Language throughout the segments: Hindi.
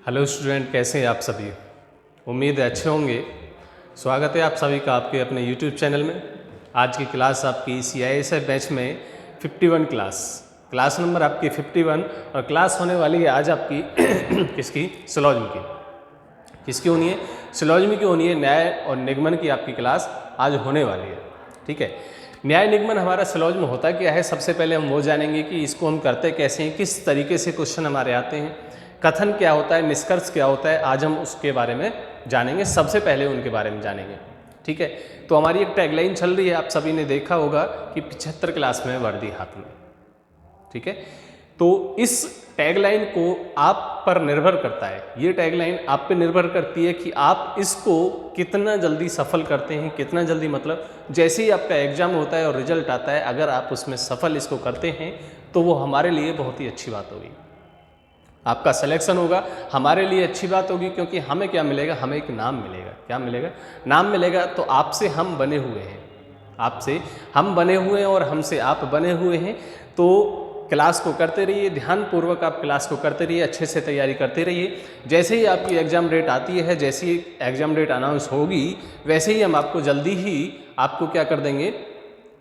हेलो स्टूडेंट, कैसे हैं आप सभी। उम्मीद है अच्छे होंगे। स्वागत है आप सभी का आपके अपने यूट्यूब चैनल में। आज की क्लास आपकी CISF बैच में 51 क्लास नंबर आपकी 51 और क्लास होने वाली है आज आपकी किसकी, सिलॉजिम की। किसकी होनी है? सिलॉजिम की होनी है। न्याय और निगमन की आपकी क्लास आज होने वाली है। ठीक है, न्याय निगमन हमारा सिलॉजिम होता क्या है, सबसे पहले हम वो जानेंगे कि इसको हम करते कैसे हैं, किस तरीके से क्वेश्चन हमारे आते हैं, कथन क्या होता है, निष्कर्ष क्या होता है। आज हम उसके बारे में जानेंगे, सबसे पहले उनके बारे में जानेंगे। ठीक है, तो हमारी एक टैगलाइन चल रही है, आप सभी ने देखा होगा कि 75 क्लास में वर्दी हाथ में। ठीक है, तो इस टैगलाइन को आप पर निर्भर करता है, ये टैगलाइन आप पे निर्भर करती है कि आप इसको कितना जल्दी सफल करते हैं, कितना जल्दी, मतलब जैसे ही आपका एग्जाम होता है और रिजल्ट आता है, अगर आप उसमें सफल इसको करते हैं तो वो हमारे लिए बहुत ही अच्छी बात होगी। आपका सिलेक्शन होगा, हमारे लिए अच्छी बात होगी, क्योंकि हमें क्या मिलेगा, हमें एक नाम मिलेगा। क्या मिलेगा? नाम मिलेगा। तो आपसे हम बने हुए हैं, आपसे हम बने हुए हैं और हमसे आप बने हुए हैं। तो क्लास को करते रहिए, ध्यानपूर्वक आप क्लास को करते रहिए, अच्छे से तैयारी करते रहिए। जैसे ही आपकी एग्ज़ाम डेट आती है, जैसे ही एग्ज़ाम डेट अनाउंस होगी, वैसे ही हम आपको जल्दी ही आपको क्या कर देंगे,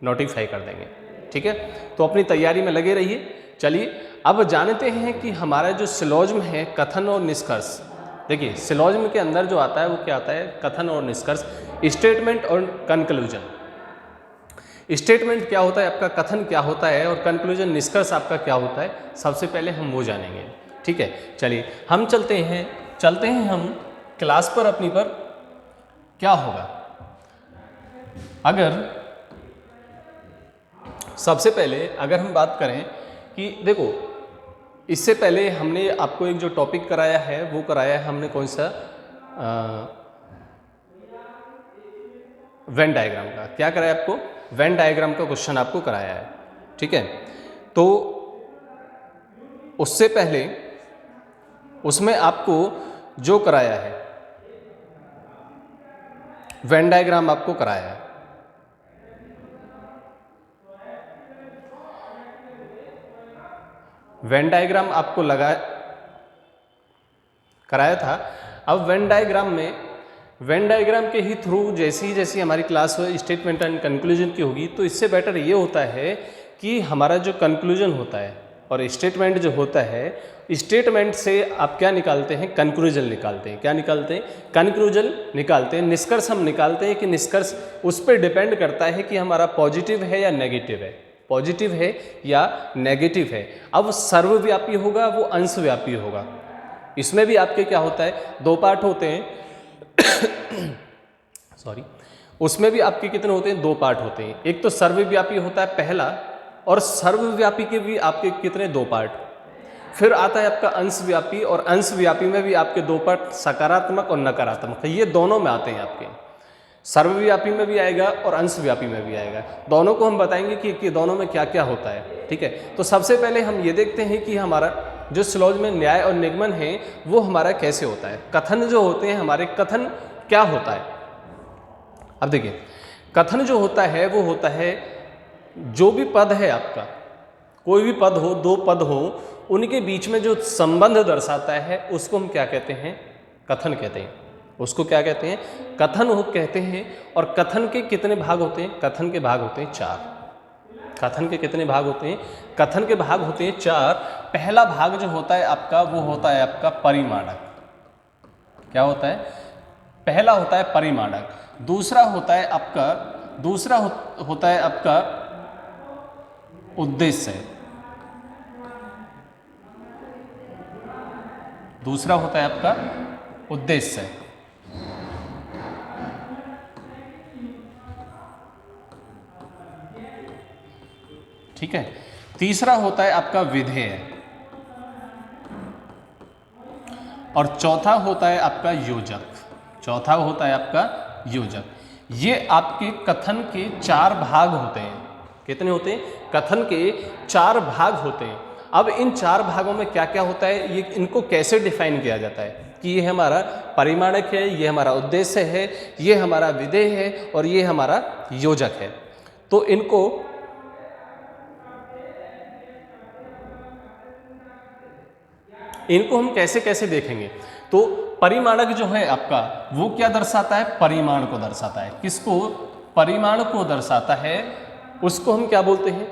नोटिफाई कर देंगे। ठीक है, तो अपनी तैयारी में लगे रहिए। चलिए अब जानते हैं कि हमारा जो सिलॉजिम है, कथन और निष्कर्ष। देखिए, सिलॉजिम के अंदर जो आता है वो क्या आता है, कथन और निष्कर्ष, स्टेटमेंट और कंक्लूजन। स्टेटमेंट क्या होता है आपका, कथन क्या होता है, और कंक्लूजन, निष्कर्ष आपका क्या होता है, सबसे पहले हम वो जानेंगे। ठीक है, चलिए हम चलते हैं हम क्लास पर अपनी पर। क्या होगा अगर सबसे पहले अगर हम बात करें कि देखो, इससे पहले हमने आपको एक जो टॉपिक कराया है वो कराया है हमने कौन सा, वेन डायग्राम का। क्या कराया आपको? वेन डायग्राम का क्वेश्चन आपको कराया है। ठीक है, तो उससे पहले उसमें आपको जो कराया है, वेन डायग्राम आपको कराया है। वेन डायग्राम आपको कराया था। अब वेन डायग्राम के ही थ्रू जैसी हमारी क्लास हो स्टेटमेंट एंड कंक्लूजन की होगी, तो इससे बेटर ये होता है कि हमारा जो कंक्लूजन होता है और स्टेटमेंट जो होता है, स्टेटमेंट से आप क्या निकालते हैं, कंक्लूजन निकालते हैं। क्या निकालते हैं? कंक्लूजन निकालते हैं। निष्कर्ष हम निकालते हैं कि निष्कर्ष उस पर डिपेंड करता है कि हमारा पॉजिटिव है या नेगेटिव है, पॉजिटिव है या नेगेटिव है। अब सर्वव्यापी होगा, वो अंशव्यापी होगा। इसमें भी आपके क्या होता है, दो पार्ट होते हैं सॉरी, उसमें भी आपके कितने होते हैं, दो पार्ट होते हैं। एक तो सर्वव्यापी होता है पहला, और सर्वव्यापी के भी आपके कितने, दो पार्ट। फिर आता है आपका अंशव्यापी, और अंशव्यापी में भी आपके दो पार्ट, सकारात्मक और नकारात्मक, ये दोनों में आते हैं आपके। सर्वव्यापी में भी आएगा और अंशव्यापी में भी आएगा। दोनों को हम बताएंगे कि दोनों में क्या क्या होता है। ठीक है, तो सबसे पहले हम ये देखते हैं कि हमारा जो सिलॉजिम में न्याय और निगमन है वो हमारा कैसे होता है। कथन जो होते हैं हमारे, कथन क्या होता है। अब देखिए, कथन जो होता है वो होता है, जो भी पद है आपका, कोई भी पद हो, दो पद हो, उनके बीच में जो संबंध दर्शाता है उसको हम क्या कहते हैं, कथन कहते हैं। उसको क्या कहते हैं, कथन हो कहते हैं। और कथन के कितने भाग होते हैं, कथन के भाग होते हैं चार। कथन के कितने भाग होते हैं, कथन के भाग होते हैं चार। पहला भाग जो होता है आपका, वो होता है आपका परिमाणक। क्या होता है? पहला होता है परिमाणक। दूसरा होता है आपका उद्देश्य। दूसरा होता है आपका उद्देश्य। ठीक है, तीसरा होता है आपका विधेय, और चौथा होता है आपका योजक। चौथा होता है आपका योजक। ये आपके कथन के चार भाग होते हैं। कितने होते हैं? कथन के चार भाग होते हैं। अब इन चार भागों में क्या क्या होता है, ये इनको कैसे डिफाइन किया जाता है कि ये हमारा परिमाणक है, ये हमारा उद्देश्य है, ये हमारा विधेय है, और ये हमारा योजक है। तो इनको इनको हम कैसे कैसे देखेंगे। तो परिमाणक जो है आपका वो क्या दर्शाता है, परिमाण को दर्शाता है। किसको, परिमाण को दर्शाता है, उसको हम क्या बोलते हैं,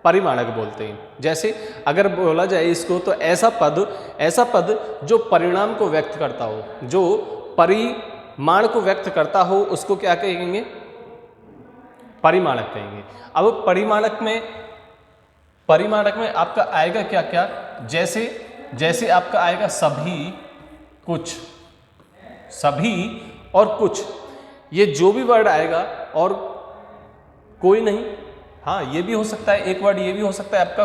परिमाणक बोलते हैं। जैसे अगर बोला जाए इसको तो ऐसा पद जो परिणाम को व्यक्त करता हो, जो परिमाण को व्यक्त करता हो, उसको क्या कहेंगे, परिमाणक कहेंगे। अब परिमाणक में आपका आएगा क्या क्या, जैसे आपका आएगा सभी, कुछ, सभी और कुछ, ये जो भी वर्ड आएगा और कोई नहीं, हाँ ये भी हो सकता है एक वर्ड, ये भी हो सकता है आपका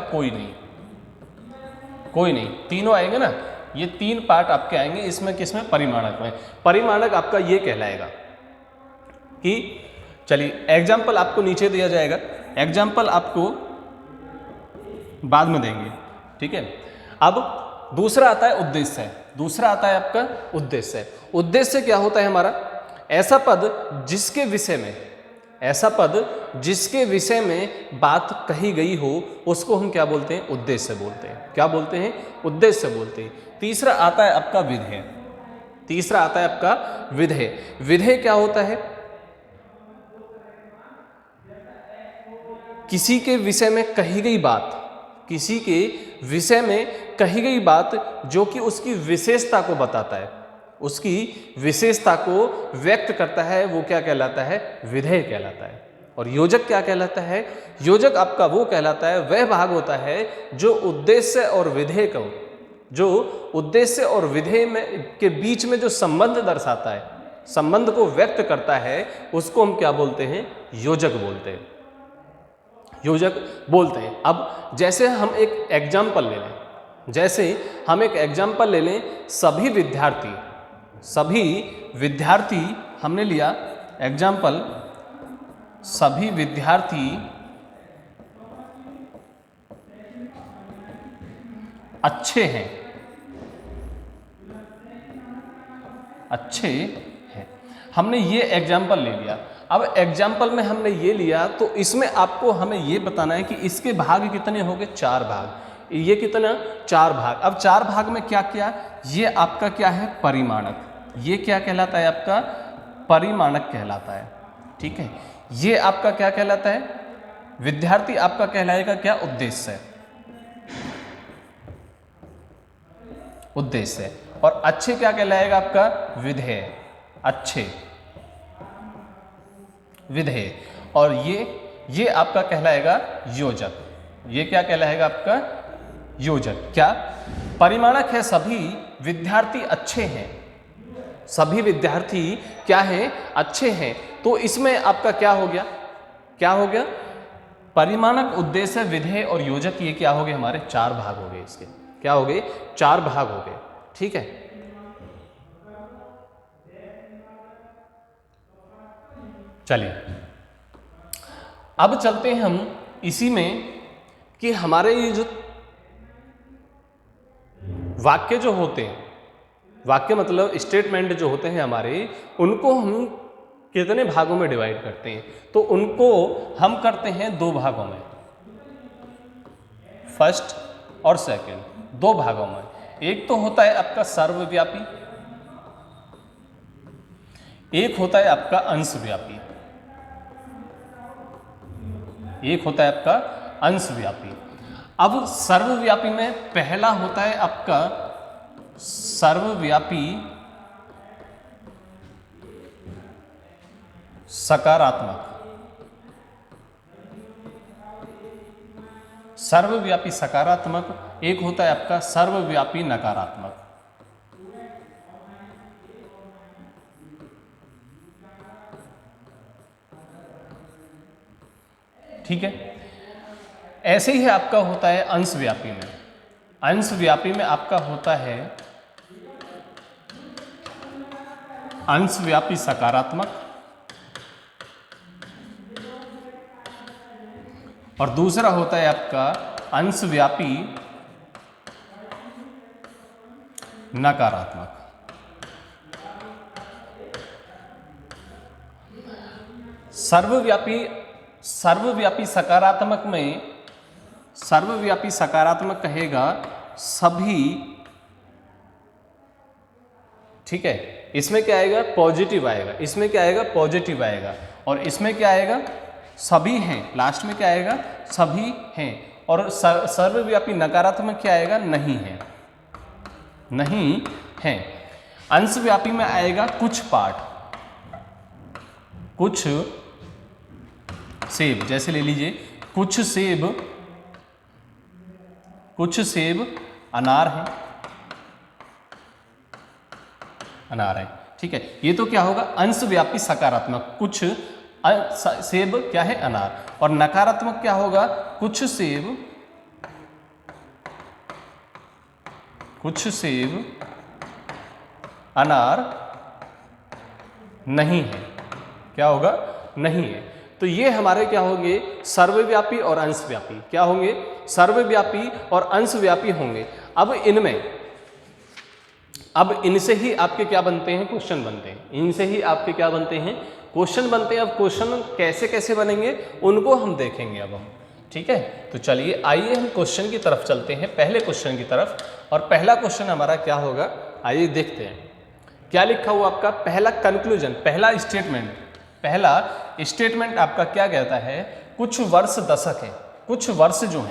कोई नहीं, तीनों आएंगे ना, ये तीन पार्ट आपके आएंगे इसमें, किसमें, परिमाणक में। परिमाणक आपका ये कहलाएगा कि, चलिए एग्जाम्पल आपको नीचे दिया जाएगा, एग्जाम्पल आपको बाद में देंगे, ठीक है। अब दूसरा आता है उद्देश्य, दूसरा आता है आपका उद्देश्य। उद्देश्य क्या होता है हमारा, ऐसा पद जिसके विषय में बात कही गई हो, उसको हम क्या बोलते हैं, उद्देश्य बोलते हैं। क्या बोलते हैं, उद्देश्य बोलते हैं। तीसरा आता है आपका विधेय। विधेय क्या होता है, किसी के विषय में कही गई बात, जो कि उसकी विशेषता को बताता है, उसकी विशेषता को व्यक्त करता है, वो क्या कहलाता है, विधेय कहलाता है। और योजक क्या कहलाता है, योजक आपका वो कहलाता है, वह भाग होता है जो उद्देश्य और विधेय में के बीच में जो संबंध दर्शाता है, संबंध को व्यक्त करता है, उसको हम क्या बोलते हैं, योजक बोलते हैं। अब जैसे हम एक एग्जाम्पल ले लें, सभी विद्यार्थी हमने लिया एग्जाम्पल, सभी विद्यार्थी अच्छे हैं। हमने ये एग्जाम्पल ले लिया। अब एग्जाम्पल में हमने ये लिया, तो इसमें आपको हमें ये बताना है कि इसके भाग कितने हो गए, 4 भाग। ये कितना, 4 भाग। अब 4 भाग में क्या क्या, ये आपका क्या है, परिमाणक। ये क्या कहलाता है, आपका परिमाणक कहलाता है, ठीक है। ये आपका क्या कहलाता है, विद्यार्थी आपका कहलाएगा क्या, उद्देश्य। और अच्छे क्या कहलाएगा आपका, विधेय। और ये आपका कहलाएगा योजक। ये क्या कहलाएगा आपका, योजक। क्या, परिमाणक है सभी विद्यार्थी अच्छे हैं, सभी विद्यार्थी क्या है, अच्छे हैं। तो इसमें आपका क्या हो गया, परिमाणक, उद्देश्य, विधेय और योजक, ये क्या हो गए, हमारे 4 भाग हो गए। इसके क्या हो गए, 4 भाग हो गए, ठीक है। चलिए अब चलते हैं हम इसी में कि हमारे ये जो वाक्य जो होते हैं, वाक्य मतलब स्टेटमेंट जो होते हैं हमारे, उनको हम कितने भागों में डिवाइड करते हैं। तो उनको हम करते हैं 2 भागों में, फर्स्ट और सेकंड, 2 भागों में। एक तो होता है आपका सर्वव्यापी, एक होता है आपका अंशव्यापी। अब सर्वव्यापी में पहला होता है आपका सर्वव्यापी सकारात्मक। सर्वव्यापी सकारात्मक, एक होता है आपका सर्वव्यापी नकारात्मक। ठीक है, ऐसे ही आपका होता है अंशव्यापी में। अंशव्यापी में आपका होता है अंशव्यापी सकारात्मक, और दूसरा होता है आपका अंशव्यापी नकारात्मक। सर्वव्यापी सकारात्मक में, सर्वव्यापी सकारात्मक कहेगा ठीक है। इसमें क्या आएगा? पॉजिटिव आएगा। इसमें क्या आएगा? पॉजिटिव आएगा। और इसमें क्या आएगा? सभी हैं। लास्ट में क्या आएगा? सभी हैं। और सर्वव्यापी नकारात्मक क्या आएगा? नहीं है, नहीं है। अंशव्यापी में आएगा कुछ पार्ट, कुछ सेब, जैसे ले लीजिए कुछ सेब अनार है, अनार है, ठीक है। ये तो क्या होगा? अंशव्यापी सकारात्मक, कुछ सेब क्या है? अनार। और नकारात्मक क्या होगा? कुछ सेब अनार नहीं है। क्या होगा? नहीं है। तो ये हमारे क्या होंगे? सर्वव्यापी और अंशव्यापी। क्या होंगे? सर्वव्यापी और अंशव्यापी होंगे। अब इनसे ही आपके क्या बनते हैं? क्वेश्चन बनते हैं। इनसे ही आपके क्या बनते हैं? क्वेश्चन बनते हैं। अब क्वेश्चन कैसे कैसे बनेंगे उनको हम देखेंगे अब हम, ठीक है। तो चलिए आइए हम क्वेश्चन की तरफ चलते हैं, पहले क्वेश्चन की तरफ। और पहला क्वेश्चन हमारा क्या होगा, आइए देखते हैं। क्या लिखा हुआ आपका? पहला कंक्लूजन, पहला स्टेटमेंट आपका क्या कहता है? कुछ वर्ष दशक है, कुछ वर्ष जो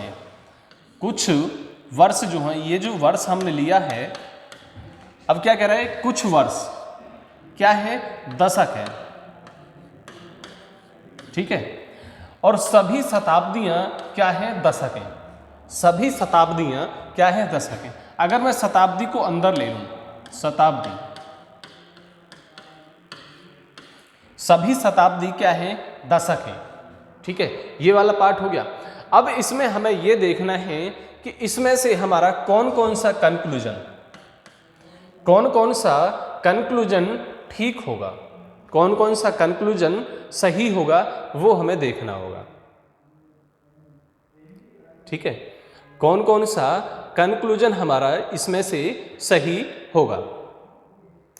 हैं, ये जो वर्ष हमने लिया है, अब क्या कह रहा है? कुछ वर्ष क्या है? दशक है, ठीक है। और सभी शताब्दियां क्या है? दशक है। सभी शताब्दियां क्या है? दशक है। अगर मैं शताब्दी को अंदर ले लूं, शताब्दी, सभी शताब्दी क्या है? दशक है, ठीक है। ये वाला पार्ट हो गया। अब इसमें हमें ये देखना है कि इसमें से हमारा कौन कौन सा कंक्लूजन ठीक होगा, कौन कौन सा कंक्लूजन सही होगा, वो हमें देखना होगा, ठीक है। कौन कौन सा कंक्लूजन हमारा इसमें से सही होगा,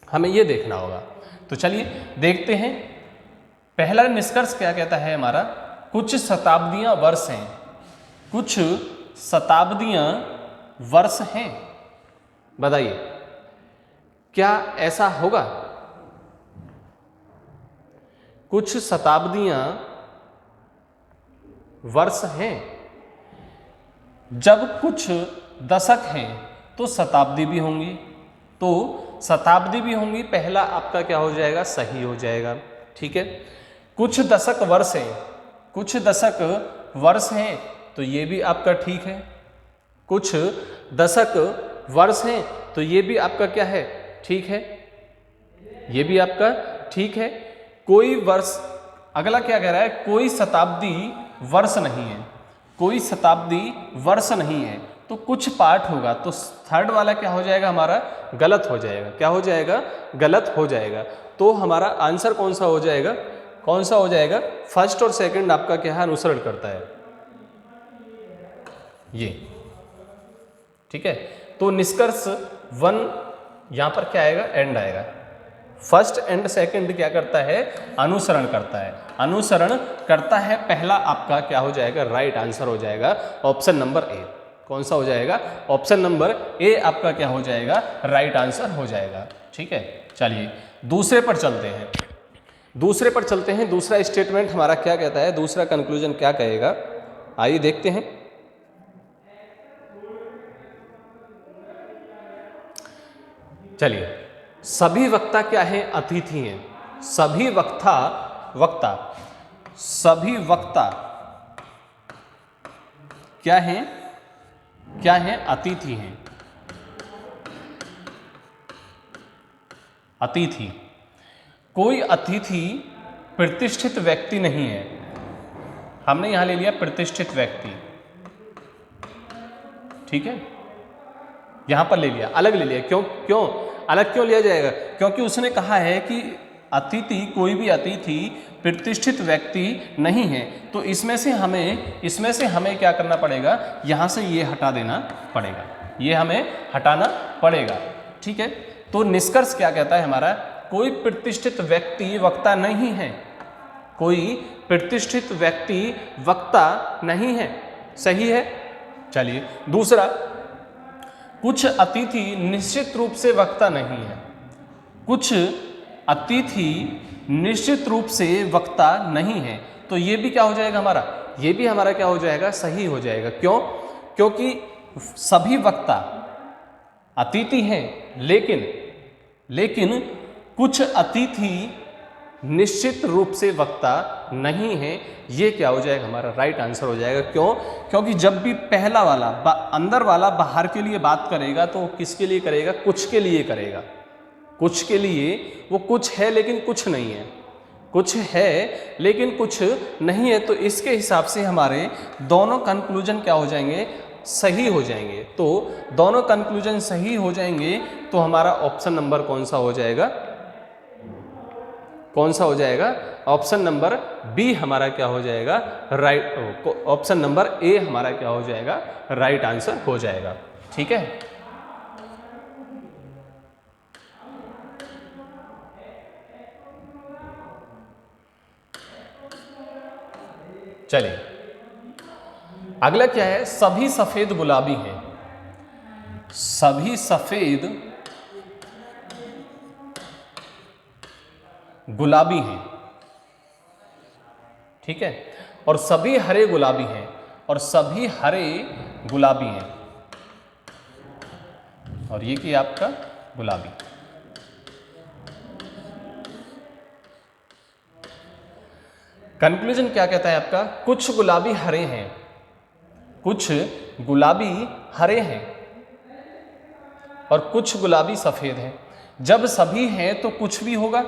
हमें ये देखना होगा। तो चलिए देखते हैं। पहला निष्कर्ष क्या कहता है हमारा? कुछ शताब्दियां वर्ष हैं, कुछ शताब्दियां वर्ष हैं। बताइए क्या ऐसा होगा? कुछ शताब्दियां वर्ष हैं। जब कुछ दशक हैं तो शताब्दी भी होंगी, पहला आपका क्या हो जाएगा? सही हो जाएगा, ठीक है। कुछ दशक वर्ष हैं तो ये भी आपका ठीक है। कुछ दशक वर्ष हैं तो ये भी आपका क्या है? ठीक है, ये भी आपका ठीक है। कोई वर्ष, अगला क्या कह रहा है? कोई शताब्दी वर्ष नहीं है, कोई शताब्दी वर्ष नहीं है, तो कुछ पार्ट होगा। तो थर्ड वाला क्या हो जाएगा हमारा? गलत हो जाएगा। क्या हो जाएगा? गलत हो जाएगा। तो हमारा आंसर कौन सा हो जाएगा? फर्स्ट और सेकंड आपका क्या है? अनुसरण करता है ये, ठीक है। तो निष्कर्ष 1 यहां पर क्या आएगा? एंड आएगा। फर्स्ट एंड सेकंड क्या करता है? अनुसरण करता है, पहला आपका क्या हो जाएगा? राइट आंसर हो जाएगा ऑप्शन नंबर ए। कौन सा हो जाएगा? ऑप्शन नंबर ए आपका क्या हो जाएगा? राइट आंसर हो जाएगा, ठीक है। चलिए दूसरे पर चलते हैं। दूसरा स्टेटमेंट हमारा क्या कहता है? दूसरा कंक्लूजन क्या कहेगा? आइए देखते हैं। चलिए, सभी वक्ता क्या है? अतिथि हैं। सभी वक्ता क्या है? अतिथि हैं। अतिथि, कोई अतिथि प्रतिष्ठित व्यक्ति नहीं है। हमने यहां ले लिया प्रतिष्ठित व्यक्ति, ठीक है। यहां पर ले लिया, अलग ले लिया। क्यों अलग क्यों लिया जाएगा? क्योंकि उसने कहा है कि अतिथि, कोई भी अतिथि प्रतिष्ठित व्यक्ति नहीं है। तो इसमें से हमें क्या करना पड़ेगा? यहां से ये हटा देना पड़ेगा, ये हमें हटाना पड़ेगा, ठीक है। तो निष्कर्ष क्या कहता है हमारा? कोई प्रतिष्ठित व्यक्ति वक्ता नहीं है, कोई प्रतिष्ठित व्यक्ति वक्ता नहीं है, सही है। चलिए दूसरा, कुछ अतिथि निश्चित रूप से वक्ता नहीं है। कुछ अतिथि निश्चित रूप से वक्ता नहीं है। तो ये भी क्या हो जाएगा हमारा, ये भी हमारा क्या हो जाएगा, सही हो जाएगा। क्यों? क्योंकि सभी वक्ता अतिथि हैं, लेकिन कुछ अतिथि निश्चित रूप से वक्ता नहीं है। ये क्या हो जाएगा, हमारा राइट आंसर हो जाएगा। क्यों? क्योंकि जब भी पहला वाला अंदर वाला बाहर के लिए बात करेगा तो किसके लिए करेगा, कुछ के लिए करेगा। कुछ के लिए, वो कुछ है लेकिन कुछ नहीं है, कुछ है लेकिन कुछ नहीं है। तो इसके हिसाब से हमारे दोनों कंक्लूजन क्या हो जाएंगे, सही हो जाएंगे। तो दोनों कंक्लूजन सही हो जाएंगे तो हमारा ऑप्शन नंबर कौन सा हो जाएगा, कौन सा हो जाएगा, ऑप्शन नंबर बी हमारा क्या हो जाएगा, राइट। ऑप्शन नंबर ए हमारा क्या हो जाएगा, राइट आंसर हो जाएगा। ठीक है, चलिए अगला क्या है, सभी सफेद गुलाबी हैं। सभी सफेद गुलाबी हैं, ठीक है, और सभी हरे गुलाबी हैं, और सभी हरे गुलाबी हैं, और ये कि आपका गुलाबी। कंक्लूजन क्या कहता है आपका, कुछ गुलाबी हरे हैं, कुछ गुलाबी हरे हैं और कुछ गुलाबी सफेद हैं। जब सभी हैं तो कुछ भी होगा।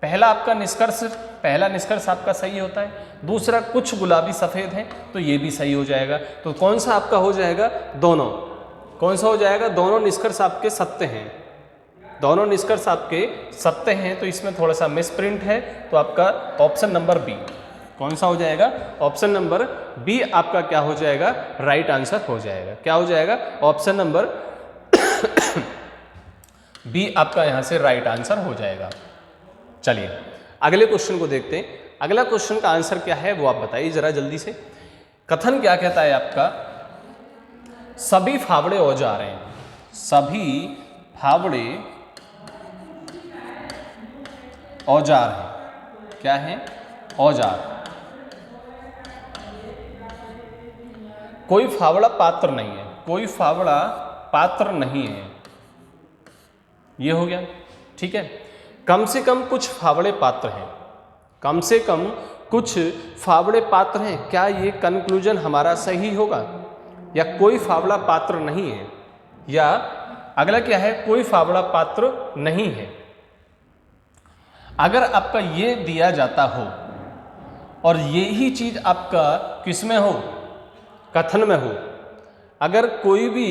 पहला आपका निष्कर्ष, पहला निष्कर्ष आपका सही होता है। दूसरा, कुछ गुलाबी सफेद हैं, तो ये भी सही हो जाएगा। तो कौन सा आपका हो जाएगा, दोनों। कौन सा हो जाएगा, दोनों निष्कर्ष आपके सत्य हैं। दोनों निष्कर्ष आपके सत्य हैं, तो इसमें थोड़ा सा मिसप्रिंट है। तो आपका ऑप्शन नंबर बी कौन सा हो जाएगा, ऑप्शन नंबर बी आपका क्या हो जाएगा, राइट आंसर हो जाएगा। क्या हो जाएगा, ऑप्शन नंबर बी आपका यहां से राइट आंसर हो जाएगा। चलिए अगले क्वेश्चन को देखते हैं। अगला क्वेश्चन का आंसर क्या है वो आप बताइए जरा जल्दी से। कथन क्या कहता है आपका, सभी फावड़े औजार हैं। सभी फावड़े औजार हैं। क्या है, औजार। कोई फावड़ा पात्र नहीं है। कोई फावड़ा पात्र नहीं है, ये हो गया। ठीक है, कम से कम कुछ फावड़े पात्र हैं। कम से कम कुछ फावड़े पात्र हैं। क्या ये कंक्लूजन हमारा सही होगा, या कोई फावड़ा पात्र नहीं है, या अगला क्या है, कोई फावड़ा पात्र नहीं है। अगर आपका ये दिया जाता हो और यही चीज आपका किसमें हो, कथन में हो, अगर कोई भी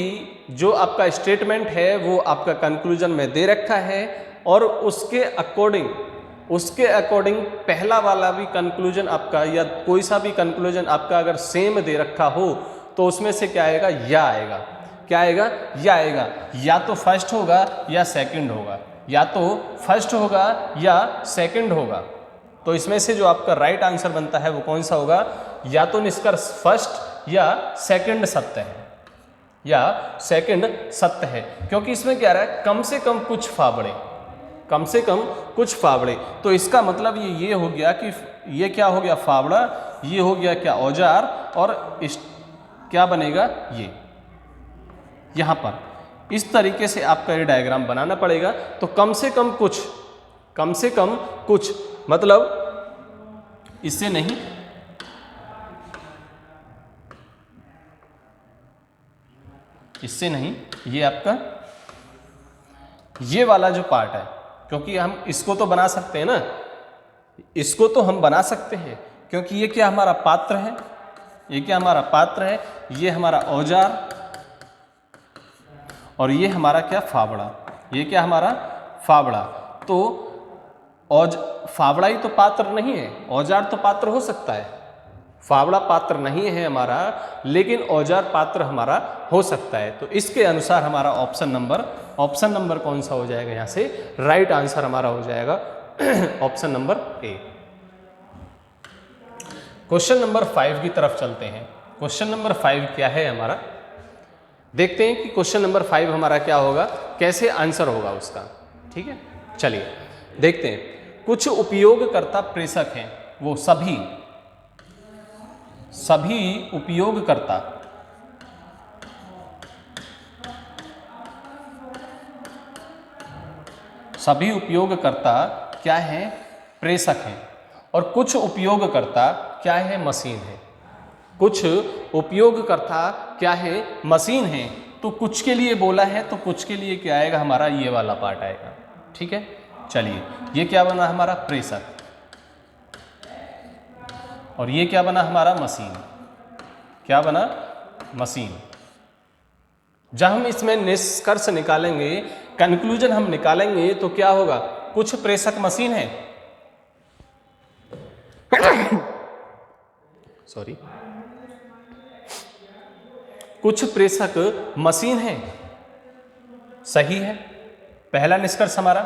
जो आपका स्टेटमेंट है वो आपका कंक्लूजन में दे रखा है और उसके अकॉर्डिंग पहला वाला भी कंक्लूजन आपका या कोई सा भी कंक्लूजन आपका अगर सेम दे रखा हो, तो उसमें से क्या आएगा, या आएगा। क्या आएगा, या आएगा। या तो फर्स्ट होगा या सेकंड होगा, या तो फर्स्ट होगा या सेकंड होगा। तो इसमें से जो आपका राइट आंसर बनता है वो कौन सा होगा, या तो निष्कर्ष फर्स्ट या सेकंड सत्य है, या सेकंड सत्य है। क्योंकि इसमें क्या रहा है, कम से कम कुछ फावड़े, कम से कम कुछ फावड़े। तो इसका मतलब ये हो गया कि ये क्या हो गया, फावड़ा, ये हो गया क्या, औजार, और इस क्या बनेगा, ये यहां पर इस तरीके से आपका ये डायग्राम बनाना पड़ेगा। तो कम से कम कुछ, कम से कम कुछ मतलब इससे नहीं, इससे नहीं, ये आपका ये वाला जो पार्ट है, क्योंकि हम इसको तो बना सकते हैं ना, इसको तो हम बना सकते हैं, क्योंकि ये क्या हमारा पात्र है, ये क्या हमारा पात्र है, ये हमारा औजार, और ये हमारा क्या, फावड़ा। ये क्या हमारा, फावड़ा। तो फावड़ा ही तो पात्र नहीं है, औजार तो पात्र हो सकता है। फावड़ा पात्र नहीं है हमारा, लेकिन औजार पात्र हमारा हो सकता है। तो इसके अनुसार हमारा ऑप्शन नंबर कौन सा हो जाएगा, यहाँ से राइट आंसर हमारा हो जाएगा option number A. Question number 5 की तरफ चलते हैं। क्वेश्चन नंबर 5 क्या है हमारा, देखते हैं कि क्वेश्चन नंबर 5 हमारा क्या होगा, कैसे आंसर होगा उसका। ठीक है, चलिए देखते हैं। कुछ उपयोगकर्ता प्रेषक हैं, वो सभी उपयोगकर्ता क्या हैं, प्रेषक हैं, और कुछ उपयोगकर्ता क्या है, मशीन है। कुछ उपयोगकर्ता क्या है, मशीन है। तो कुछ के लिए बोला है तो कुछ के लिए क्या आएगा, हमारा ये वाला पार्ट आएगा। ठीक है, चलिए ये क्या बना हमारा, प्रेषक, और ये क्या बना हमारा, मशीन। क्या बना, मशीन। जब हम इसमें निष्कर्ष निकालेंगे, कंक्लूजन हम निकालेंगे, तो क्या होगा, कुछ प्रेषक मशीन है सॉरी, कुछ प्रेषक मशीन है, सही है, पहला निष्कर्ष हमारा।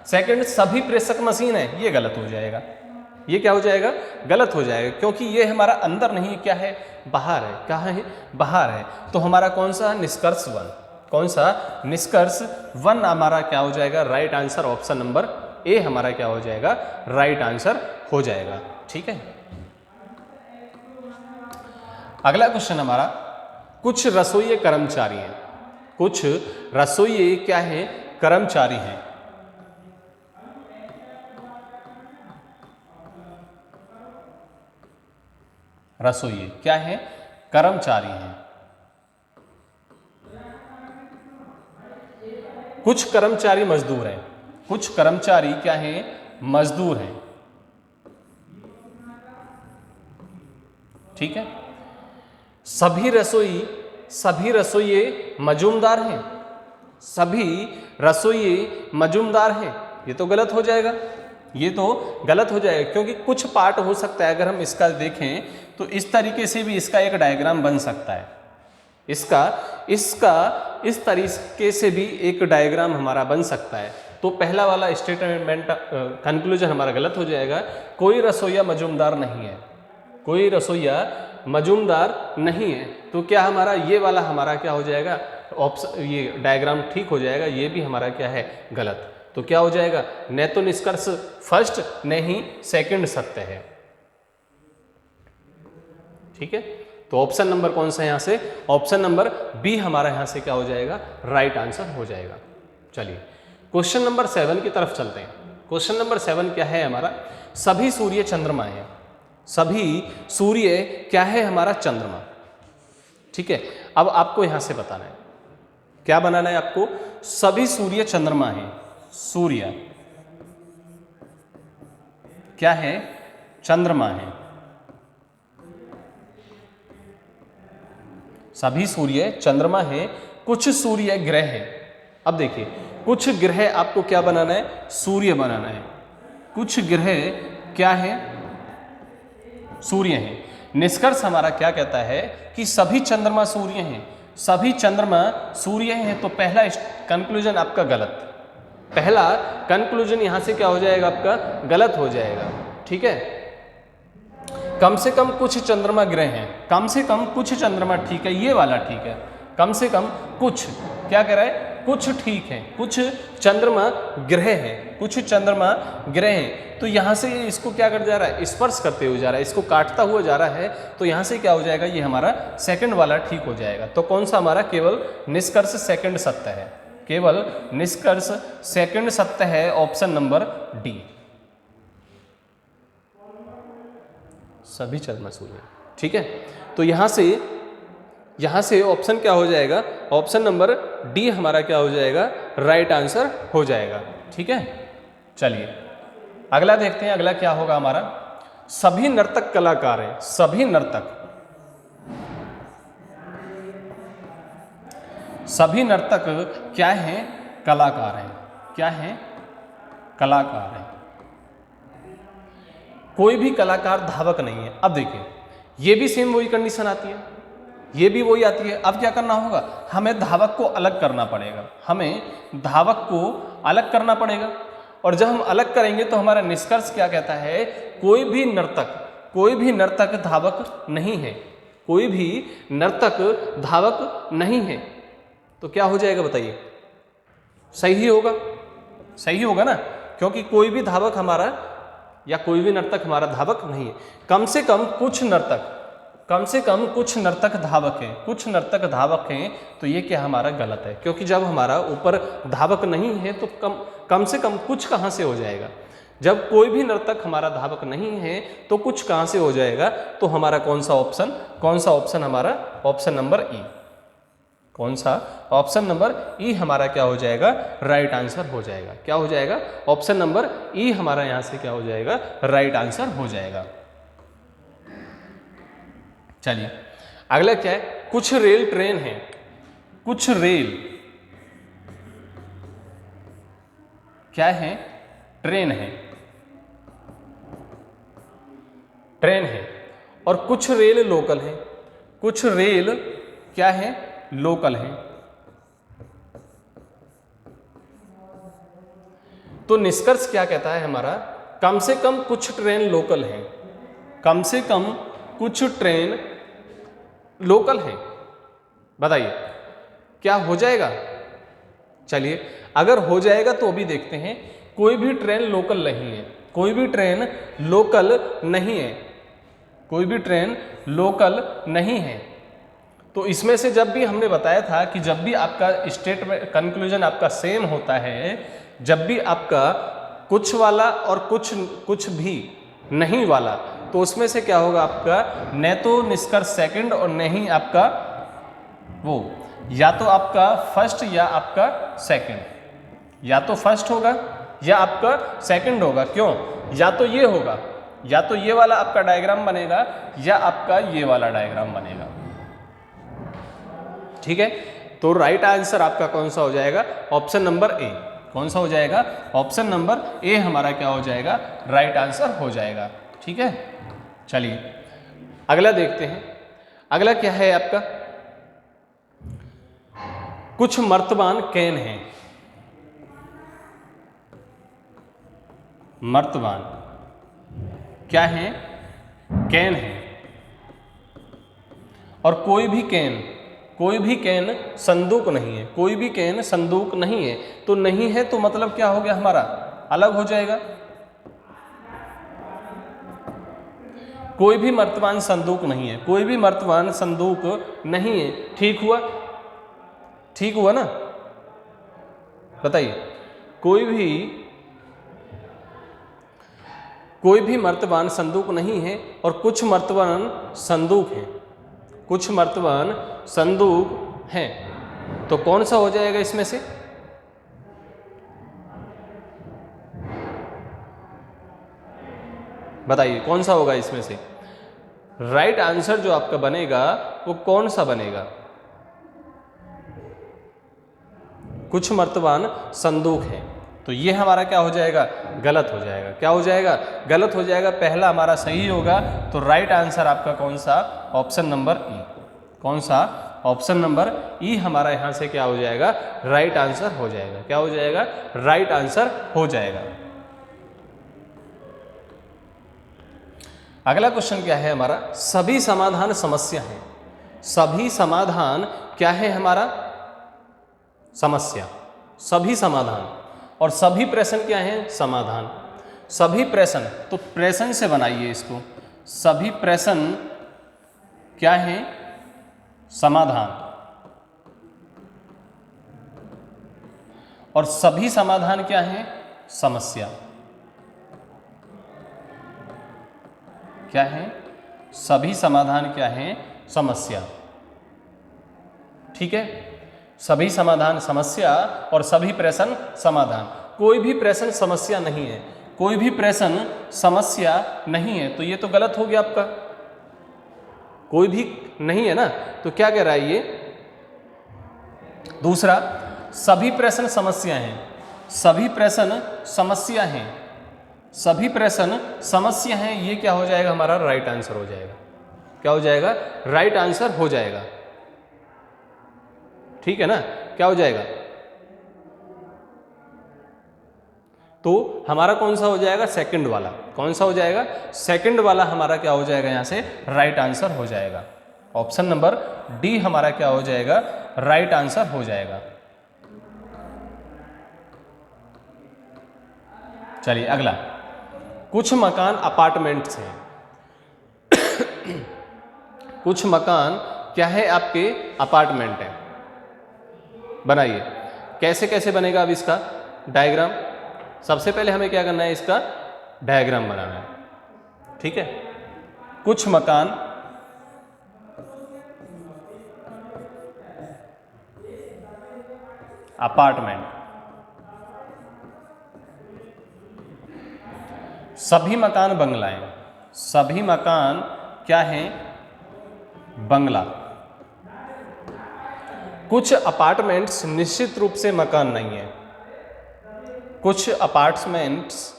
सेकंड, सभी प्रेषक मशीन है, ये गलत हो जाएगा। ये क्या हो जाएगा, गलत हो जाएगा, क्योंकि ये हमारा अंदर नहीं, क्या है, बाहर है। कहाँ है, बाहर है। तो हमारा कौन सा, निष्कर्ष 1, कौन सा, निष्कर्ष 1 हमारा क्या हो जाएगा, right answer, option number A हमारा क्या हो जाएगा, राइट आंसर हो जाएगा। ठीक है, अगला क्वेश्चन हमारा, कुछ रसोई कर्मचारी हैं, कुछ रसोई क्या है, कर्मचारी हैं। रसोई क्या है, कर्मचारी हैं। कुछ कर्मचारी मजदूर हैं, कुछ कर्मचारी क्या हैं, मजदूर हैं। ठीक है, सभी रसोई मजूमदार हैं, सभी रसोई मजूमदार हैं। ये तो गलत हो जाएगा, ये तो गलत हो जाएगा, क्योंकि कुछ पार्ट हो सकता है। अगर हम इसका देखें तो इस तरीके से भी इसका एक डायग्राम बन सकता है, इसका इस तरीके से भी एक डायग्राम हमारा बन सकता है। तो पहला वाला स्टेटमेंट, कंक्लूजन हमारा गलत हो जाएगा। कोई रसोइया मजूमदार नहीं है, कोई रसोइया मजूमदार नहीं है। तो क्या हमारा ये वाला हमारा क्या हो जाएगा, ऑप्शन, ये डायग्राम ठीक हो जाएगा। ये भी हमारा क्या है, गलत। तो क्या हो जाएगा, न तो निष्कर्ष फर्स्ट न ही सेकंड सत्य है। ठीक है, तो ऑप्शन नंबर कौन सा, यहां से ऑप्शन नंबर बी हमारा यहां से क्या हो जाएगा, राइट आंसर हो जाएगा। चलिए क्वेश्चन नंबर 7 की तरफ चलते हैं। क्वेश्चन नंबर 7 क्या है हमारा, सभी सूर्य चंद्रमा है, सभी सूर्य क्या है हमारा, चंद्रमा। ठीक है, अब आपको यहां से बताना है, क्या बनाना है आपको, सभी सूर्य चंद्रमा है। सूर्य क्या है, चंद्रमा है। सभी सूर्य चंद्रमा है, कुछ सूर्य ग्रह है। अब देखिए, कुछ ग्रह आपको क्या बनाना है, सूर्य बनाना है। कुछ ग्रह क्या है, सूर्य है। निष्कर्ष हमारा क्या कहता है कि सभी चंद्रमा सूर्य हैं, सभी चंद्रमा सूर्य हैं। तो पहला कंक्लूजन आपका गलत, पहला कंक्लूजन यहां से क्या हो जाएगा, आपका गलत हो जाएगा। ठीक है, कम से कम कुछ चंद्रमा ग्रह हैं, कम से कम कुछ चंद्रमा, ठीक है, ये वाला ठीक है। कम से कम कुछ, क्या कह रहा है, कुछ ठीक है, कुछ चंद्रमा ग्रह हैं, कुछ चंद्रमा ग्रह हैं। तो यहाँ से इसको क्या कर जा रहा है, स्पर्श करते हुए जा रहा है, इसको काटता हुआ जा रहा है। तो यहाँ से क्या हो जाएगा, ये हमारा सेकंड वाला ठीक हो जाएगा। तो कौन सा हमारा, केवल निष्कर्ष सेकंड सत्य है, केवल निष्कर्ष सेकंड सत्य है, ऑप्शन नंबर डी, सभी चंद्रमा सूर्य। ठीक है, तो यहाँ से ऑप्शन क्या हो जाएगा, ऑप्शन नंबर डी हमारा क्या हो जाएगा, राइट आंसर हो जाएगा। ठीक है, चलिए अगला देखते हैं। अगला क्या होगा हमारा, सभी नर्तक कलाकार हैं, सभी नर्तक क्या हैं, कलाकार हैं। क्या हैं, कलाकार हैं। कोई भी कलाकार धावक नहीं है। अब देखिए, ये भी सेम वही कंडीशन आती है, ये भी वही आती है। अब क्या करना होगा, हमें धावक को अलग करना पड़ेगा, हमें धावक को अलग करना पड़ेगा। और जब हम अलग करेंगे तो हमारा निष्कर्ष क्या कहता है, कोई भी नर्तक धावक नहीं है, कोई भी नर्तक धावक नहीं है। तो क्या हो जाएगा बताइए, सही होगा, सही होगा ना, क्योंकि कोई भी धावक हमारा या कोई भी नर्तक हमारा धावक नहीं है। कम से कम कुछ नर्तक धावक हैं, कुछ नर्तक धावक हैं, तो ये क्या हमारा गलत है, क्योंकि जब हमारा ऊपर धावक नहीं है तो कम से कम कुछ कहाँ से हो जाएगा। जब कोई भी नर्तक हमारा धावक नहीं है तो कुछ कहाँ से हो जाएगा, तो हमारा कौन सा ऑप्शन हमारा ऑप्शन नंबर ई। कौन सा? ऑप्शन नंबर ई हमारा क्या हो जाएगा, राइट आंसर हो जाएगा। क्या हो जाएगा? ऑप्शन नंबर ई हमारा यहां से क्या हो जाएगा, राइट आंसर हो जाएगा। चलिए अगला क्या है, कुछ रेल ट्रेन है, कुछ रेल क्या है, ट्रेन है, ट्रेन है, और कुछ रेल लोकल है, कुछ रेल क्या है, लोकल है। तो निष्कर्ष क्या कहता है हमारा, कम से कम कुछ ट्रेन लोकल हैं, कम से कम कुछ ट्रेन लोकल हैं। बताइए क्या हो जाएगा? चलिए अगर हो जाएगा तो अभी देखते हैं। कोई भी ट्रेन लोकल नहीं है, कोई भी ट्रेन लोकल नहीं है, कोई भी ट्रेन लोकल नहीं है। तो इसमें से जब भी हमने बताया था कि जब भी आपका स्टेटमेंट कंक्लूजन आपका सेम होता है, जब भी आपका कुछ वाला और कुछ भी नहीं वाला, तो उसमें से क्या होगा आपका, न तो निष्कर्ष सेकंड और नहीं आपका वो, या तो आपका फर्स्ट या आपका सेकंड, या तो फर्स्ट होगा या आपका सेकंड होगा। क्यों? या तो ये होगा, या तो ये वाला आपका डायग्राम बनेगा या आपका ये वाला डायग्राम बनेगा। ठीक है, तो राइट आंसर आपका कौन सा हो जाएगा, ऑप्शन नंबर ए। कौन सा हो जाएगा, ऑप्शन नंबर ए हमारा क्या हो जाएगा, राइट आंसर हो जाएगा। ठीक है, चलिए अगला देखते हैं। अगला क्या है आपका, कुछ मर्तबान कैन है, मर्तबान क्या है, कैन है, और कोई भी कैन संदूक नहीं है, कोई भी कैन संदूक नहीं है। तो नहीं है तो मतलब क्या हो गया हमारा, अलग हो जाएगा। कोई भी मर्तबान संदूक नहीं है, कोई भी मर्तबान संदूक नहीं है। ठीक हुआ, ठीक हुआ ना? बताइए, कोई भी मर्तबान संदूक नहीं है और कुछ मर्तबान संदूक हैं, कुछ मर्तबान संदूक हैं। तो कौन सा हो जाएगा इसमें से, बताइए कौन सा होगा इसमें से? राइट आंसर जो आपका बनेगा वो कौन सा बनेगा? कुछ मर्तबान संदूक है, तो ये हमारा क्या हो जाएगा, गलत हो जाएगा। क्या हो जाएगा, गलत हो जाएगा। पहला हमारा सही होगा, तो राइट आंसर आपका कौन सा, ऑप्शन नंबर ई। कौन सा, ऑप्शन नंबर ई हमारा यहां से क्या हो जाएगा, राइट आंसर हो जाएगा। क्या हो जाएगा, राइट आंसर हो जाएगा। अगला क्वेश्चन क्या है हमारा, सभी समाधान समस्या है। सभी समाधान क्या है हमारा, समस्या। सभी समाधान और सभी प्रश्न क्या है, समाधान। सभी प्रश्न, तो प्रश्न से बनाइए इसको। सभी प्रश्न क्या है, समाधान, और सभी समाधान क्या है, समस्या। क्या है, सभी समाधान क्या है, समस्या। ठीक है, सभी समाधान समस्या और सभी प्रश्न समाधान। कोई भी प्रश्न समस्या नहीं है, कोई भी प्रश्न समस्या नहीं है, तो ये तो गलत हो गया आपका। कोई भी नहीं है ना, तो क्या कह रहा है ये, दूसरा सभी प्रश्न समस्या हैं। सभी प्रश्न समस्या हैं, सभी प्रश्न समस्या हैं, ये क्या हो जाएगा हमारा, राइट आंसर हो जाएगा। क्या हो जाएगा, राइट आंसर हो जाएगा। ठीक है ना, क्या हो जाएगा, तो हमारा कौन सा हो जाएगा, सेकंड वाला। कौन सा हो जाएगा, सेकंड वाला हमारा क्या हो जाएगा, यहां से राइट आंसर हो जाएगा। ऑप्शन नंबर डी हमारा क्या हो जाएगा, राइट आंसर हो जाएगा। चलिए अगला, कुछ मकान अपार्टमेंट्स हैं। कुछ मकान क्या है आपके, अपार्टमेंट है। बनाइए, कैसे कैसे बनेगा अब इसका डायग्राम। सबसे पहले हमें क्या करना है, इसका डायग्राम बनाना है। ठीक है, कुछ मकान अपार्टमेंट, सभी मकान बंगला हैं। सभी मकान क्या हैं, बंगला। कुछ अपार्टमेंट्स निश्चित रूप से मकान नहीं है। कुछ अपार्टमेंट्स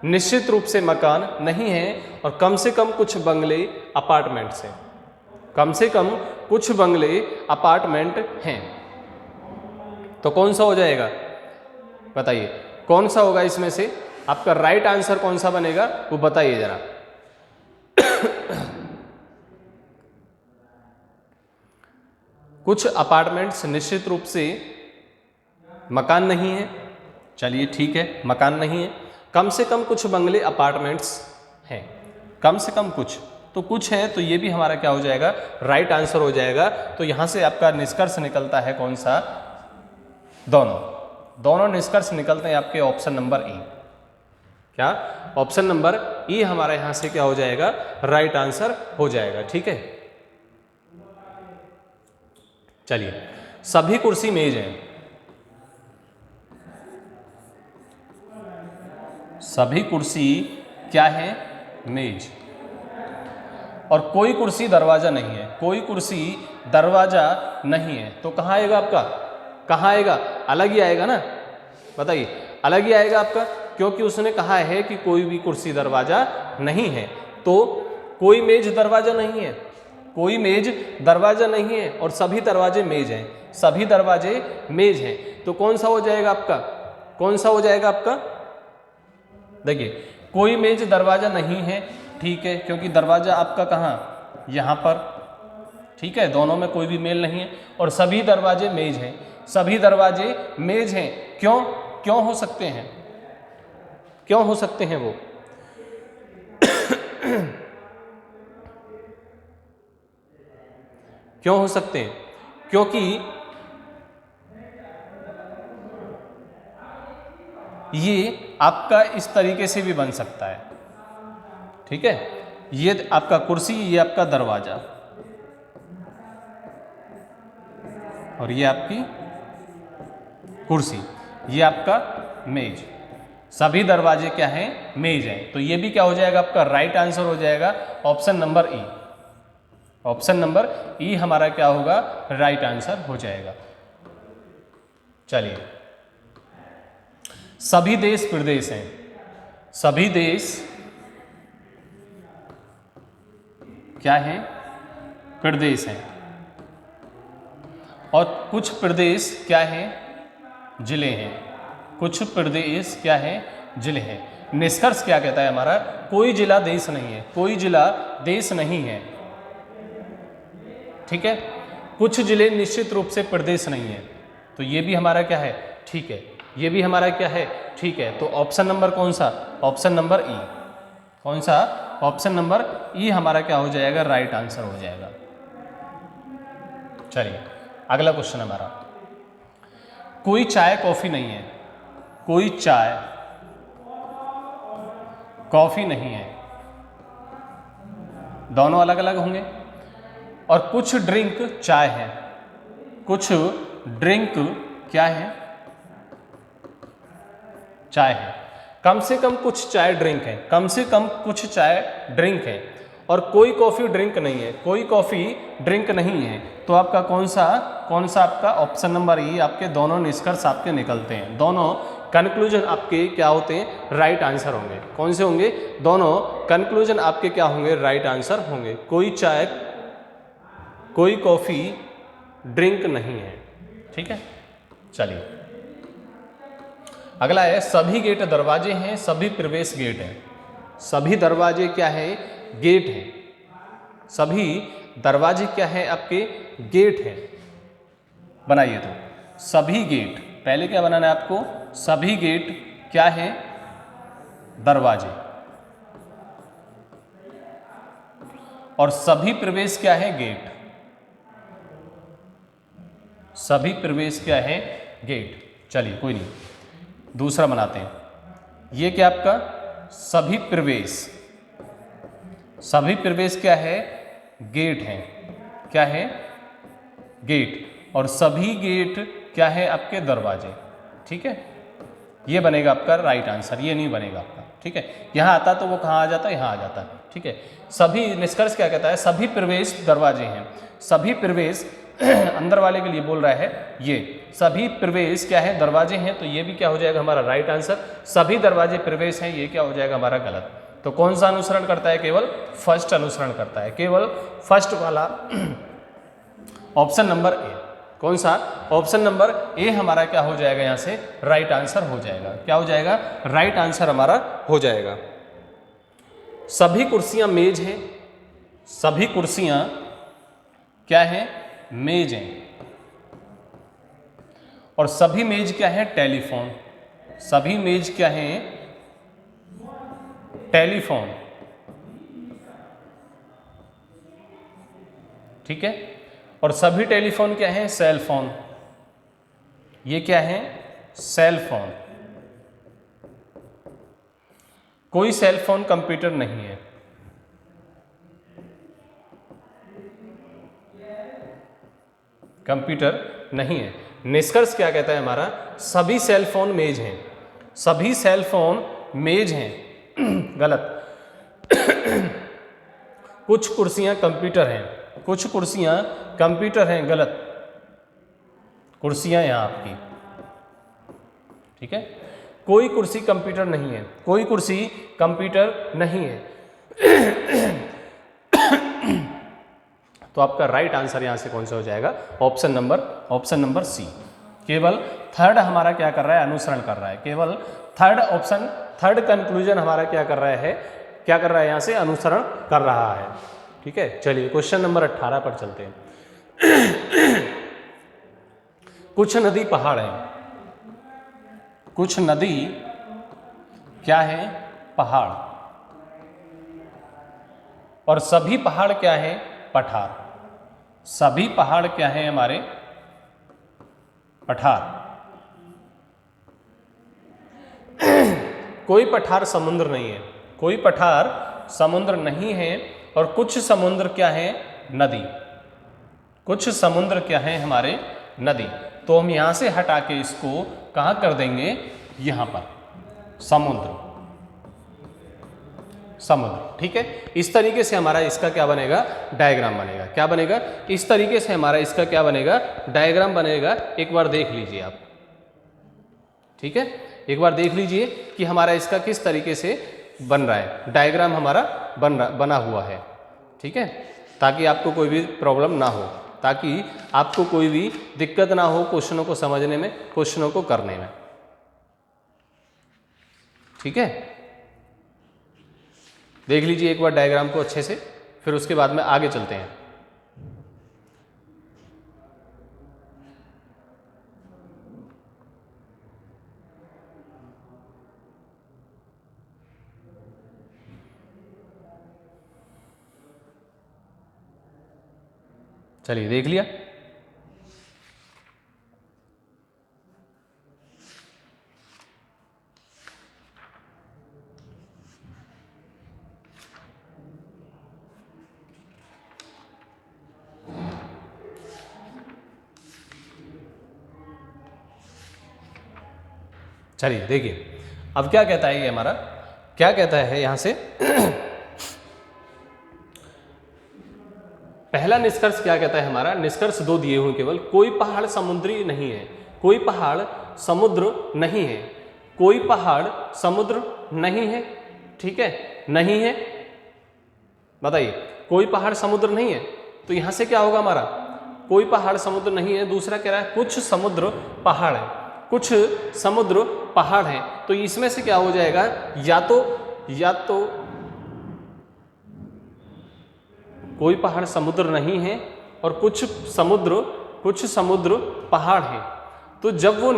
निश्चित रूप से मकान नहीं है, और कम से कम कुछ बंगले अपार्टमेंट्स हैं। कम से कम कुछ बंगले अपार्टमेंट हैं। तो कौन सा हो जाएगा, बताइए कौन सा होगा इसमें से, आपका राइट आंसर कौन सा बनेगा वो बताइए जरा। कुछ अपार्टमेंट्स निश्चित रूप से मकान नहीं है। चलिए ठीक है, मकान नहीं है। कम से कम कुछ बंगले अपार्टमेंट्स हैं। कम से कम कुछ, तो कुछ है, तो ये भी हमारा क्या हो जाएगा, राइट आंसर हो जाएगा। तो यहां से आपका निष्कर्ष निकलता है कौन सा, दोनों निष्कर्ष निकलते हैं आपके ऑप्शन नंबर ई। क्या, ऑप्शन नंबर ई हमारा यहां से क्या हो जाएगा, राइट आंसर हो जाएगा। ठीक है, चलिए, सभी कुर्सी मेज हैं। सभी कुर्सी क्या है, मेज। और कोई कुर्सी दरवाजा नहीं है। कोई कुर्सी दरवाजा नहीं है, तो कहाँ आएगा आपका, कहाँ आएगा, अलग ही आएगा ना। बताइए, अलग ही आएगा आपका, क्योंकि उसने कहा है कि कोई भी कुर्सी दरवाजा नहीं है। तो कोई मेज दरवाजा नहीं है, कोई मेज दरवाजा नहीं है, और सभी दरवाजे मेज हैं। सभी दरवाजे मेज हैं, तो कौन सा हो जाएगा आपका, कौन सा हो जाएगा आपका, देखिए कोई मेज दरवाजा नहीं है। ठीक है, क्योंकि दरवाजा आपका कहाँ, यहाँ पर। ठीक है, दोनों में कोई भी मेल नहीं है। और सभी दरवाजे मेज हैं। सभी दरवाजे मेज हैं, क्यों, क्यों हो सकते हैं, क्यों हो सकते हैं वो, क्यों हो सकते हैं, क्योंकि ये आपका इस तरीके से भी बन सकता है। ठीक है, ये आपका कुर्सी, ये आपका दरवाजा, और ये आपकी कुर्सी, ये आपका मेज। सभी दरवाजे क्या हैं, मेज हैं। तो ये भी क्या हो जाएगा, आपका राइट आंसर हो जाएगा ऑप्शन नंबर ई। ऑप्शन नंबर ई हमारा क्या होगा, राइट आंसर हो जाएगा। चलिए, सभी देश प्रदेश हैं। सभी देश क्या है, प्रदेश हैं। और कुछ प्रदेश क्या हैं, जिले हैं। कुछ प्रदेश क्या है, जिले हैं। निष्कर्ष क्या कहता है हमारा, कोई जिला देश नहीं है। कोई जिला देश नहीं है। ठीक है, कुछ जिले निश्चित रूप से प्रदेश नहीं है। तो ये भी हमारा क्या है, ठीक है, ये भी हमारा क्या है, ठीक है। तो ऑप्शन नंबर कौन सा, ऑप्शन नंबर ई। कौन सा, ऑप्शन नंबर ई हमारा क्या हो जाएगा, राइट आंसर हो जाएगा। चलिए, अगला क्वेश्चन हमारा, कोई चाय कॉफी नहीं है। कोई चाय कॉफी नहीं है, दोनों अलग अलग होंगे। और कुछ ड्रिंक चाय है। कुछ ड्रिंक क्या है, चाय है। कम से कम कुछ चाय ड्रिंक है। कम से कम कुछ चाय ड्रिंक है। और कोई कॉफी ड्रिंक नहीं है। कोई कॉफी ड्रिंक नहीं है। तो आपका कौन सा आपका ऑप्शन नंबर ई, आपके दोनों निष्कर्ष आपके निकलते हैं। दोनों कंक्लूजन आपके क्या होते हैं, राइट आंसर होंगे। कौन से होंगे, दोनों कंक्लूजन आपके क्या होंगे, राइट आंसर होंगे। कोई चाय, कोई कॉफी ड्रिंक नहीं है। ठीक है, चलिए अगला है, सभी गेट दरवाजे हैं, सभी प्रवेश गेट हैं। सभी दरवाजे क्या है, गेट हैं। सभी दरवाजे क्या है, आपके गेट हैं। बनाइए, तो सभी गेट पहले क्या बनाना है आपको, सभी गेट क्या है, दरवाजे, और सभी प्रवेश क्या है, गेट। सभी प्रवेश क्या है, गेट। चलिए कोई नहीं, दूसरा बनाते हैं। ये क्या आपका सभी प्रवेश, सभी प्रवेश क्या है, गेट है, क्या है, गेट, और सभी गेट क्या है आपके, दरवाजे। ठीक है, ये बनेगा आपका राइट आंसर, ये नहीं बनेगा आपका। ठीक है, यहाँ आता तो वो कहाँ आ जाता, यहाँ आ जाता। ठीक है, सभी निष्कर्ष क्या कहता है, सभी प्रवेश दरवाजे हैं। सभी प्रवेश अंदर वाले के लिए बोल रहा है, ये सभी प्रवेश क्या है, दरवाजे हैं, तो ये भी क्या हो जाएगा हमारा राइट आंसर। सभी दरवाजे प्रवेश हैं, ये क्या हो जाएगा हमारा गलत। तो कौन सा अनुसरण करता है, केवल फर्स्ट अनुसरण करता है, केवल फर्स्ट वाला ऑप्शन नंबर ए। कौन सा, ऑप्शन नंबर ए हमारा क्या हो जाएगा, यहाँ से राइट आंसर हो जाएगा। क्या हो जाएगा, राइट आंसर हमारा हो जाएगा। सभी कुर्सियां मेज हैं, सभी कुर्सियां क्या है, मेज हैं, और सभी मेज क्या है, टेलीफोन। सभी मेज क्या है, टेलीफोन। ठीक है, और सभी टेलीफोन क्या है, सेल फोन। ये क्या है, सेल फोन। कोई सेल फोन कंप्यूटर नहीं है। कंप्यूटर नहीं है। निष्कर्ष क्या कहता है हमारा, सभी सेल फोन मेज हैं। सभी सेल फोन मेज हैं गलत। कुछ कुर्सियां कंप्यूटर हैं, कुछ कुर्सियां कंप्यूटर हैं, गलत। कुर्सियां यहां आपकी, ठीक है, कोई कुर्सी कंप्यूटर नहीं है, कोई कुर्सी कंप्यूटर नहीं है। तो आपका राइट आंसर यहां से कौन सा हो जाएगा, ऑप्शन नंबर सी। केवल थर्ड हमारा क्या कर रहा है, अनुसरण कर रहा है। केवल थर्ड ऑप्शन, थर्ड कंक्लूजन हमारा क्या कर रहा है, यहां से अनुसरण कर रहा है। ठीक है, चलिए क्वेश्चन नंबर 18 पर चलते हैं। कुछ नदी पहाड़ है, कुछ नदी क्या है, पहाड़, और सभी पहाड़ क्या है, पठार। सभी पहाड़ क्या है हमारे, पठार। कोई पठार समुद्र नहीं है, कोई पठार समुद्र नहीं है, और कुछ समुद्र क्या है, नदी। कुछ समुद्र क्या है हमारे, नदी। तो हम यहां से हटा के इसको कहां कर देंगे, यहां पर, समुद्र, समुद्र। ठीक है, इस तरीके से हमारा इसका क्या बनेगा, डायग्राम बनेगा। क्या बनेगा, इस तरीके से हमारा इसका क्या बनेगा, डायग्राम बनेगा। एक बार देख लीजिए आप, ठीक है, एक बार देख लीजिए कि हमारा इसका किस तरीके से बन रहा है, डायग्राम हमारा बना हुआ है। ठीक है, ताकि आपको कोई भी प्रॉब्लम ना हो, ताकि आपको कोई भी दिक्कत ना हो क्वेश्चनों को समझने में, क्वेश्चनों को करने में। ठीक है, देख लीजिए एक बार डायग्राम को अच्छे से, फिर उसके बाद में आगे चलते हैं। चलिए देख लिया। चलिए देखिए अब क्या कहता है ये हमारा, क्या कहता है यहां से। पहला निष्कर्ष क्या कहता है हमारा, निष्कर्ष दो दिए हुए केवल। कोई पहाड़ समुद्री नहीं है, कोई पहाड़ समुद्र नहीं है, कोई पहाड़ समुद्र नहीं है। ठीक है, नहीं है, बताइए, कोई पहाड़ समुद्र नहीं है, तो यहां से क्या होगा हमारा, कोई पहाड़ समुद्र नहीं है। दूसरा कह रहा है कुछ समुद्र पहाड़ है, कुछ समुद्र पहाड़ है, तो इसमें से क्या हो जाएगा, या तो कोई पहाड़ समुद्र नहीं है और कुछ समुद्र पहाड़ है। तो जब वो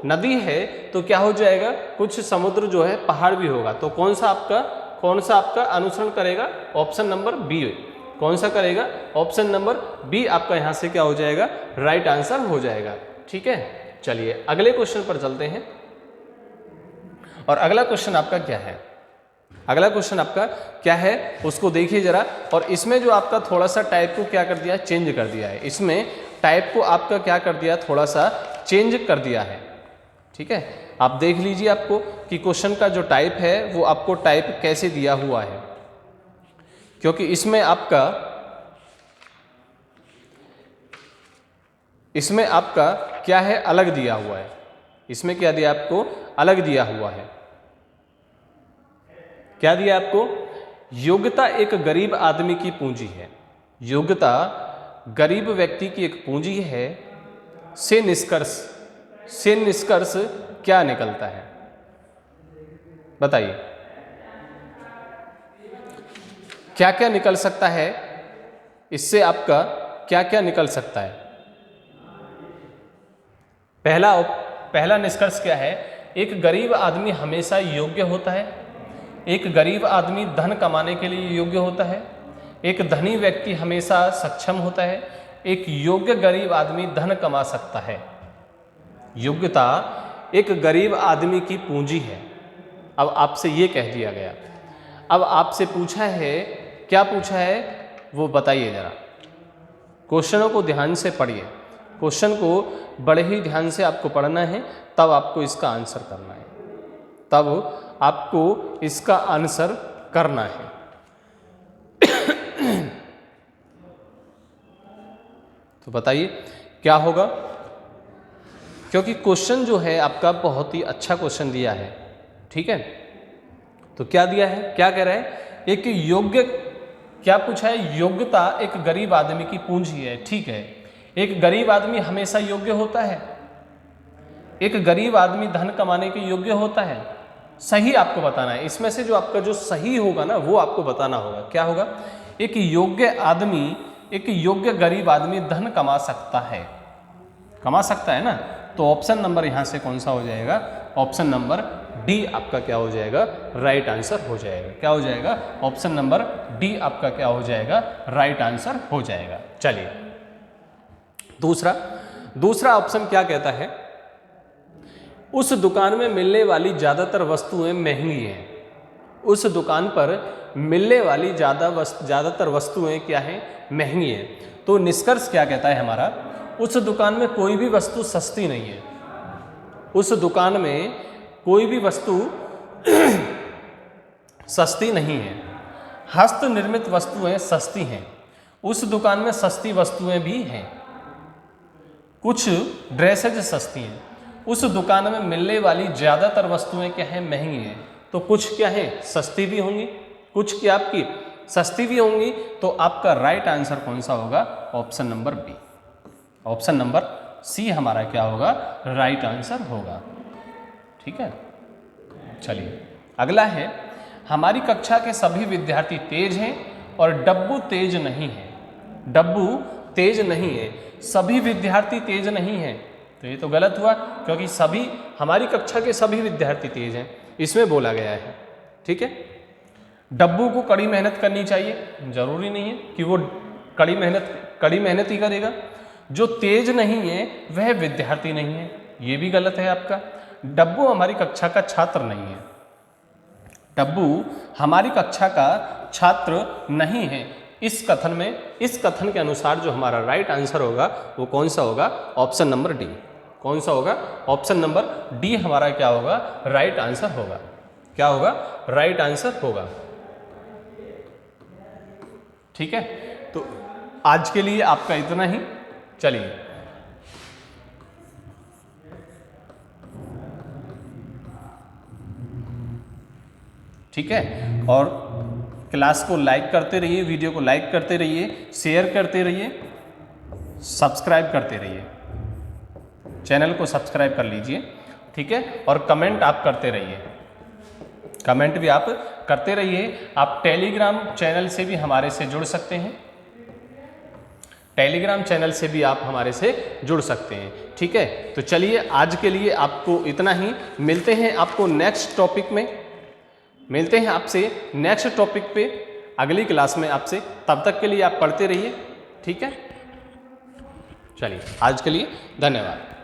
नदी है तो क्या हो जाएगा, कुछ समुद्र जो है पहाड़ भी होगा। तो कौन सा आपका अनुसरण करेगा, ऑप्शन नंबर बी। कौन सा करेगा, ऑप्शन नंबर बी आपका यहाँ से क्या हो जाएगा, राइट आंसर हो जाएगा। ठीक है, चलिए अगले क्वेश्चन पर चलते हैं। और अगला क्वेश्चन आपका क्या है, उसको देखिए जरा। और इसमें जो आपका थोड़ा सा टाइप को क्या कर दिया, चेंज कर दिया है। इसमें टाइप को आपका क्या कर दिया, थोड़ा सा चेंज कर दिया है। ठीक है, आप देख लीजिए आपको कि क्वेश्चन का जो टाइप है वो आपको टाइप कैसे दिया हुआ है, क्योंकि इसमें आपका क्या है, अलग दिया हुआ है। इसमें क्या दिया आपको, अलग दिया हुआ है। क्या दिया आपको, योग्यता एक गरीब आदमी की पूंजी है। योग्यता गरीब व्यक्ति की एक पूंजी है, से निष्कर्ष क्या निकलता है, बताइए क्या क्या निकल सकता है, इससे आपका क्या क्या निकल सकता है। पहला निष्कर्ष क्या है, एक गरीब आदमी हमेशा योग्य होता है। एक गरीब आदमी धन कमाने के लिए योग्य होता है। एक धनी व्यक्ति हमेशा सक्षम होता है। एक योग्य गरीब आदमी धन कमा सकता है। योग्यता एक गरीब आदमी की पूंजी है। अब आपसे ये कह दिया गया। अब आपसे पूछा है, क्या पूछा है वो बताइए जरा। क्वेश्चनों को ध्यान से पढ़िए। क्वेश्चन को बड़े ही ध्यान से आपको पढ़ना है, तब आपको इसका आंसर करना है। तो बताइए क्या होगा, क्योंकि क्वेश्चन जो है आपका बहुत ही अच्छा क्वेश्चन दिया है। ठीक है, तो क्या दिया है, क्या कह रहा है, एक योग्य, क्या पूछा है, योग्यता एक गरीब आदमी की पूंजी है। ठीक है, एक गरीब आदमी हमेशा योग्य होता है। एक गरीब आदमी धन कमाने के योग्य होता है। सही आपको बताना है, इसमें से जो आपका जो सही होगा ना वो आपको बताना होगा। क्या होगा, एक योग्य गरीब आदमी धन कमा सकता है ना। तो ऑप्शन नंबर यहां से कौन सा हो जाएगा, ऑप्शन नंबर डी आपका क्या हो जाएगा, राइट आंसर हो जाएगा। क्या हो जाएगा, ऑप्शन नंबर डी आपका क्या हो जाएगा, राइट आंसर हो जाएगा। चलिए दूसरा ऑप्शन क्या कहता है, उस दुकान में मिलने वाली ज्यादातर वस्तुएं महंगी हैं। उस दुकान पर मिलने वाली ज्यादातर वस्तुएं क्या हैं, महंगी हैं। तो निष्कर्ष क्या कहता है हमारा, उस दुकान में कोई भी वस्तु सस्ती नहीं है। उस दुकान में कोई भी वस्तु सस्ती नहीं है। हस्त निर्मित वस्तुएं सस्ती हैं। उस दुकान में सस्ती वस्तुएं भी हैं। कुछ ड्रेसेज सस्ती हैं। उस दुकान में मिलने वाली ज्यादातर वस्तुएं क्या हैं, महंगी हैं। तो कुछ क्या है, सस्ती भी होंगी, कुछ क्या आपकी सस्ती भी होंगी। तो आपका राइट आंसर कौन सा होगा, option number B, option number C हमारा क्या होगा, राइट आंसर होगा। ठीक है, चलिए अगला है, हमारी कक्षा के सभी विद्यार्थी तेज हैं और डब्बू तेज नहीं है। डब्बू तेज नहीं है, सभी विद्यार्थी तेज नहीं है। तो ये तो गलत हुआ, क्योंकि हमारी कक्षा के सभी विद्यार्थी तेज हैं, इसमें बोला गया है। ठीक है, डब्बू को कड़ी मेहनत करनी चाहिए, जरूरी नहीं है कि वो कड़ी मेहनत ही करेगा। जो तेज नहीं है वह विद्यार्थी नहीं है, ये भी गलत है आपका। डब्बू हमारी कक्षा का छात्र नहीं है। डब्बू हमारी कक्षा का छात्र नहीं है। इस कथन के अनुसार जो हमारा राइट आंसर होगा वो कौन सा होगा, ऑप्शन नंबर डी। कौन सा होगा, ऑप्शन नंबर डी हमारा क्या होगा, राइट आंसर होगा। क्या होगा, राइट आंसर होगा। ठीक है, तो आज के लिए आपका इतना ही। चलिए ठीक है, और क्लास को लाइक करते रहिए, वीडियो को लाइक करते रहिए, शेयर करते रहिए, सब्सक्राइब करते रहिए, चैनल को सब्सक्राइब कर लीजिए। ठीक है, और कमेंट आप करते रहिए, कमेंट भी आप करते रहिए। आप टेलीग्राम चैनल से भी हमारे से जुड़ सकते हैं। टेलीग्राम चैनल से भी आप हमारे से जुड़ सकते हैं। ठीक है, तो चलिए आज के लिए आपको इतना ही। मिलते हैं आपको नेक्स्ट टॉपिक में, मिलते हैं आपसे नेक्स्ट टॉपिक पे अगली क्लास में आपसे। तब तक के लिए आप पढ़ते रहिए। ठीक है, चलिए आज के लिए धन्यवाद।